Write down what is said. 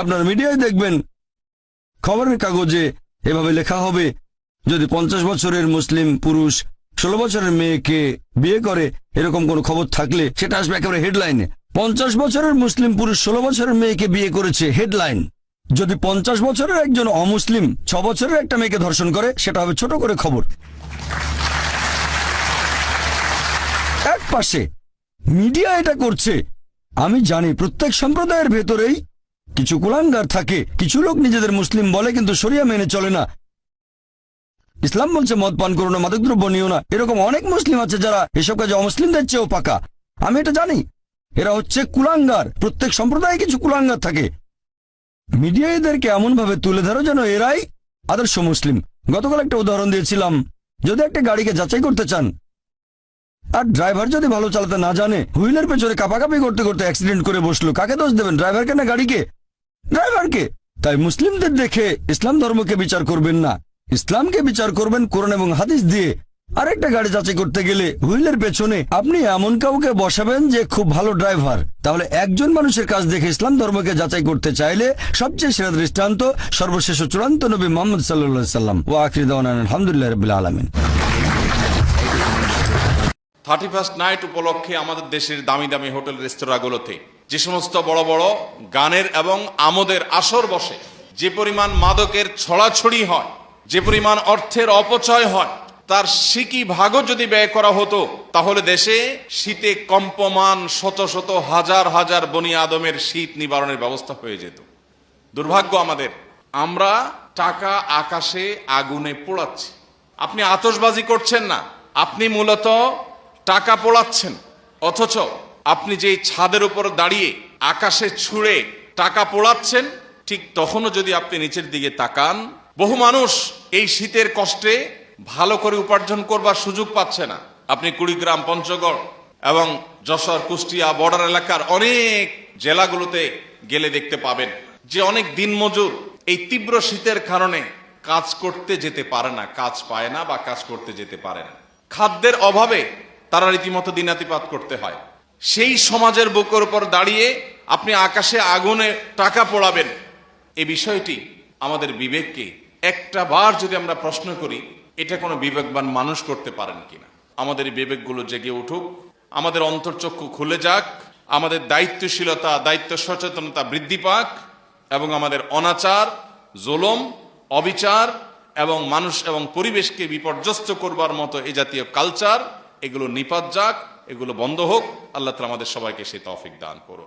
আপনার মিডিয়ায় দেখবেন খবরের কাগজে এভাবে লেখা হবে, যদি 50 বছরের মুসলিম পুরুষ 16 বছরের মেয়েকে বিয়ে করে, এরকম কোন খবর থাকলে সেটা আসবে একেবারে হেডলাইনে। 50 বছরের মুসলিম পুরুষ 16 বছরের মেয়েকে বিয়ে করেছে, হেডলাইন। যদি 50 বছরের একজন অমুসলিম 6 বছরের একটা মেয়েকে ধর্ষণ করে, সেটা হবে ছোট করে খবর। এক পাশে মিডিয়া এটা করছে। আমি জানি প্রত্যেক সম্প্রদায়ের ভেতরেই কিছু কুলাঙ্গার থাকে। কিছু লোক নিজেদের মুসলিম বলে কিন্তু শরিয়া মেনে চলে না। ইসলাম বলছে মদ পান করো না, মাদকদ্রব্য নিও না। এরকম অনেক মুসলিম আছে যারা এসব কাজে অমুসলিমদের চেয়েও পাকা। আমি এটা জানি। এরা হচ্ছে কুলাঙ্গার। প্রত্যেক সম্প্রদায়ে কিছু কুলাঙ্গার থাকে। মিডিয়া এদেরকে এমন ভাবে তুলে ধরো যেন এরাই আদর্শ মুসলিম। গতকাল একটা উদাহরণ দিয়েছিলাম, যদি একটা গাড়িকে যাচাই করতে চান আর ড্রাইভার যদি ভালো চালাতে না জানে, হুইলের পেছনে কাঁপাকাঁপি করতে করতে অ্যাক্সিডেন্ট করে বসলো, কাকে দোষ দেবেন? ড্রাইভারকে না গাড়িকে? ড্রাইভারকে। তাই মুসলিমদের দেখে ইসলাম ধর্মকে বিচার করবেন না, ইসলামকে বিচার করবেন কোরআন এবং হাদিস দিয়ে। আরেকটা গাড়ি যাচাই করতে গেলে হুইলের পেছনে আপনি এমন কাউকে বসাবেন যে খুব ভালো ড্রাইভার। তাহলে একজন মানুষের কাজ দেখে ইসলাম ধর্মকে যাচাই করতে চাইলে সবচেয়ে সেরা দৃষ্টান্ত সর্বশেষ চূড়ান্ত নবী মুহাম্মদ সাল্লাল্লাহু আলাইহি সাল্লাম। ওয়া আখিরু দাওয়ানা আলহামদুলিল্লাহি রাব্বিল আলামিন। 31st নাইট উপলক্ষে আমাদের দেশের দামি দামি হোটেল রেস্তোরাঁগুলোতে যে সমস্ত বড় বড় গানের এবং আমোদের আসর বসে, যে পরিমাণ মাদকের ছড়াছড়ি হয়, যে পরিমাণ অর্থের অপচয় হয়, তার সিকি ভাগও যদি ব্যয় করা হতো, তাহলে দেশে শীতে কম্পমান শত শত হাজার হাজার বনি আদমের শীত নিবারণের ব্যবস্থা হয়ে যেত। দুর্ভাগ্য আমাদের, আমরা টাকা আকাশে আগুনে পোড়াচ্ছি। আপনি আতশবাজি করছেন না, আপনি মূলত টাকা পোড়াচ্ছেন। অথচ আপনি যেই ছাদের উপর দাঁড়িয়ে আকাশে ছুঁড়ে টাকা পোড়াচ্ছেন, ঠিক তখনও যদি আপনি নিচের দিকে তাকান, বহু মানুষ এই শীতের কষ্টে ভালো করে উপার্জন করবার সুযোগ পাচ্ছে না। আপনি কুড়িগ্রাম, পঞ্চগড় এবং যশোর, কুষ্টিয়া বর্ডার এলাকার অনেক জেলাগুলোতে গেলে দেখতে পাবেন যে অনেক দিনমজুর এই তীব্র শীতের কারণে কাজ করতে যেতে পারে না, কাজ পায় না বা কাজ করতে যেতে পারে না। খাদ্যের অভাবে তারা রীতিমতো দিনাতিপাত করতে হয়। সেই সমাজের বুকের উপর দাঁড়িয়ে আপনি আকাশে আগুনে টাকা পোড়াবেন, এই বিষয়টি আমাদের বিবেককে একটা বার যদি আমরা প্রশ্ন করি, এটা কোনো বিবেকবান মানুষ করতে পারেন কিনা। আমাদের বিবেকগুলো জেগে উঠুক, আমাদের অন্তর্চক্ষু খুলে যাক, আমাদের দায়িত্বশীলতা, দায়িত্ব সচেতনতা বৃদ্ধি পাক এবং আমাদের অনাচার, জুলুম, অবিচার এবং মানুষ এবং পরিবেশকে বিপর্যস্ত করবার মতো এই জাতীয় কালচার, এগুলো নিপাত যাক, এগুলো বন্ধ হোক। আল্লাহ তাআলা আমাদের সবাইকে সেই তৌফিক দান করুন।